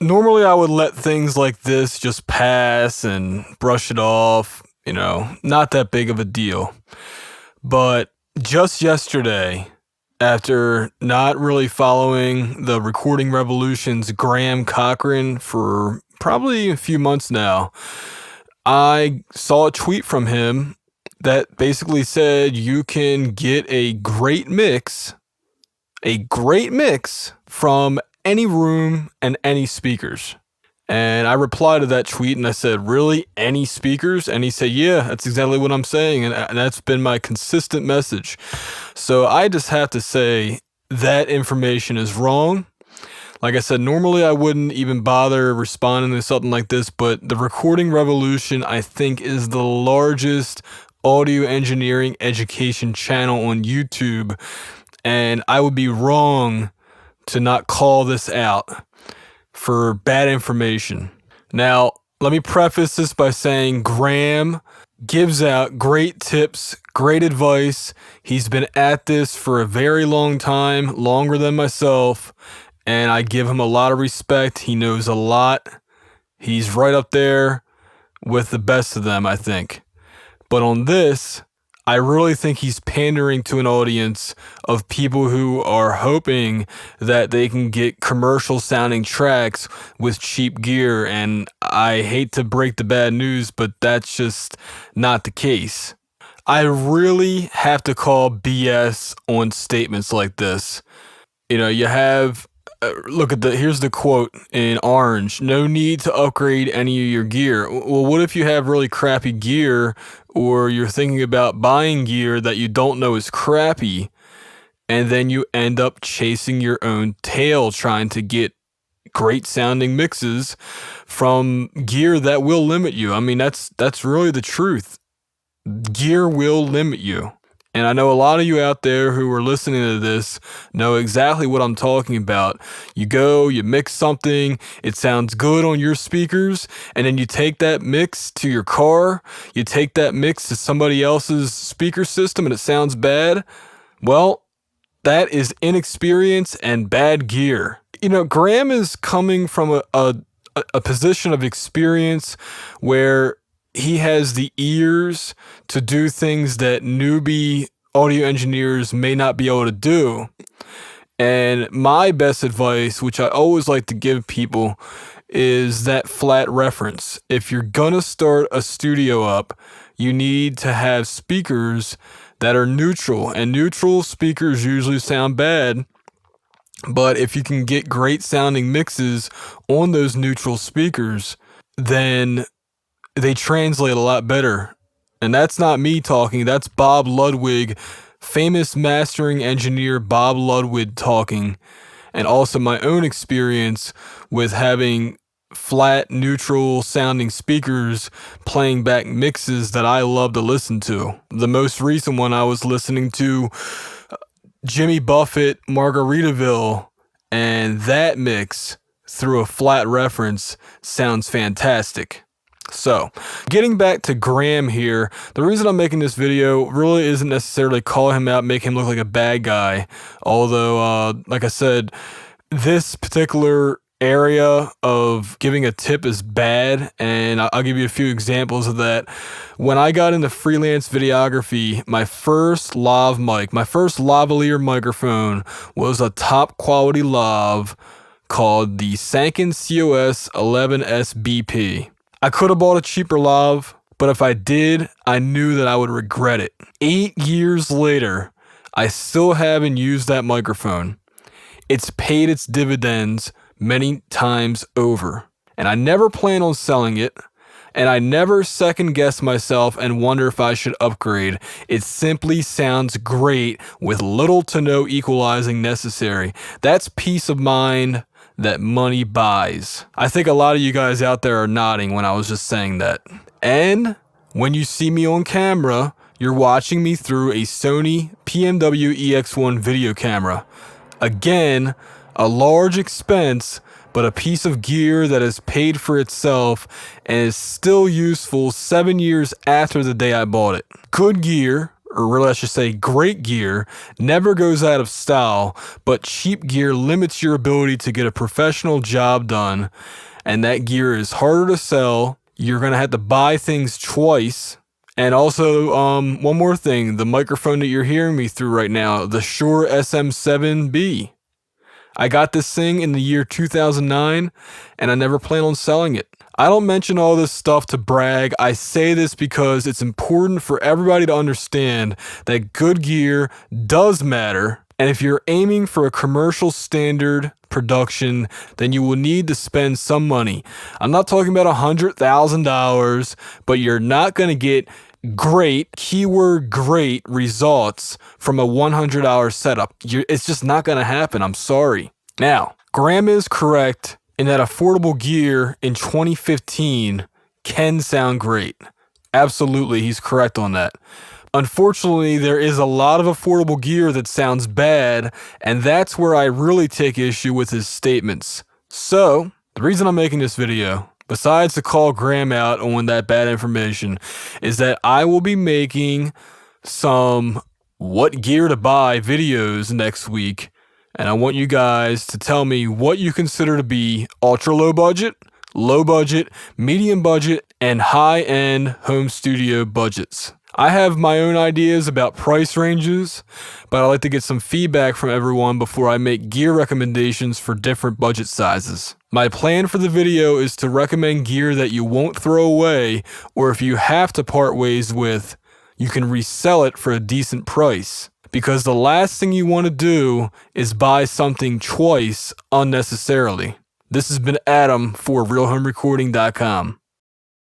Normally I would let things like this just pass and brush it off, not that big of a deal. But just yesterday, after not really following the Recording Revolution's Graham Cochrane for probably a few months now, I saw a tweet from him that basically said you can get a great mix from any room and any speakers. And I replied to that tweet and I said, really? Any speakers? And he said, yeah, that's exactly what I'm saying. And that's been my consistent message. So I just have to say that information is wrong. Like I said, normally I wouldn't even bother responding to something like this, but the Recording Revolution, I think, is the largest audio engineering education channel on YouTube. And I would be wrong to not call this out for bad information. Now, let me preface this by saying Graham gives out great tips, great advice. He's been at this for a very long time, longer than myself, and I give him a lot of respect. He knows a lot. He's right up there with the best of them, I think. But on this, I really think he's pandering to an audience of people who are hoping that they can get commercial sounding tracks with cheap gear. And I hate to break the bad news, but that's just not the case. I really have to call BS on statements like this. You have, here's the quote in orange: no need to upgrade any of your gear. Well, what if you have really crappy gear, or you're thinking about buying gear that you don't know is crappy, and then you end up chasing your own tail trying to get great sounding mixes from gear that will limit you? I mean, that's really the truth. Gear will limit you. And I know a lot of you out there who are listening to this know exactly what I'm talking about. You go, you mix something, it sounds good on your speakers, and then you take that mix to your car, you take that mix to somebody else's speaker system and it sounds bad. Well, that is inexperience and bad gear. Graham is coming from a position of experience where he has the ears to do things that newbie audio engineers may not be able to do. And my best advice, which I always like to give people, is that flat reference. If you're gonna start a studio up, you need to have speakers that are neutral, and neutral speakers usually sound bad. But if you can get great sounding mixes on those neutral speakers, then they translate a lot better. And that's not me talking, that's Bob Ludwig, famous mastering engineer Bob Ludwig talking, and also my own experience with having flat, neutral sounding speakers playing back mixes that I love to listen to. The most recent one I was listening to, Jimmy Buffett, Margaritaville, and that mix through a flat reference sounds fantastic. So, getting back to Graham here, the reason I'm making this video really isn't necessarily call him out, make him look like a bad guy. Although, like I said, this particular area of giving a tip is bad, and I'll give you a few examples of that. When I got into freelance videography, my first lav mic, my first lavalier microphone was a top quality lav called the Sanken COS 11S BP. I could have bought a cheaper lav, but if I did, I knew that I would regret it. 8 years later, I still haven't used that microphone. It's paid its dividends many times over. And I never plan on selling it, and I never second guess myself and wonder if I should upgrade. It simply sounds great with little to no equalizing necessary. That's peace of mind that money buys. I think a lot of you guys out there are nodding when I was just saying that. And when you see me on camera, you're watching me through a Sony PMW EX1 video camera. Again, a large expense, but a piece of gear that has paid for itself and is still useful 7 years after the day I bought it. Good gear, or really I should say great gear, never goes out of style, but cheap gear limits your ability to get a professional job done, and that gear is harder to sell. You're going to have to buy things twice. And also, one more thing, the microphone that you're hearing me through right now, the Shure SM7B. I got this thing in the year 2009, and I never plan on selling it. I don't mention all this stuff to brag. I say this because it's important for everybody to understand that good gear does matter. And if you're aiming for a commercial standard production, then you will need to spend some money. I'm not talking about $100,000, but you're not going to get great, keyword great results from a $100 setup. It's just not going to happen. I'm sorry. Now, Graham is correct in that affordable gear in 2015 can sound great. Absolutely, he's correct on that. Unfortunately, there is a lot of affordable gear that sounds bad, and that's where I really take issue with his statements. So, the reason I'm making this video, besides to call Graham out on that bad information, is that I will be making some what gear to buy videos next week, and I want you guys to tell me what you consider to be ultra low budget, medium budget, and high-end home studio budgets. I have my own ideas about price ranges, but I like to get some feedback from everyone before I make gear recommendations for different budget sizes. My plan for the video is to recommend gear that you won't throw away, or if you have to part ways with, you can resell it for a decent price. Because the last thing you want to do is buy something twice unnecessarily. This has been Adam for RealHomeRecording.com.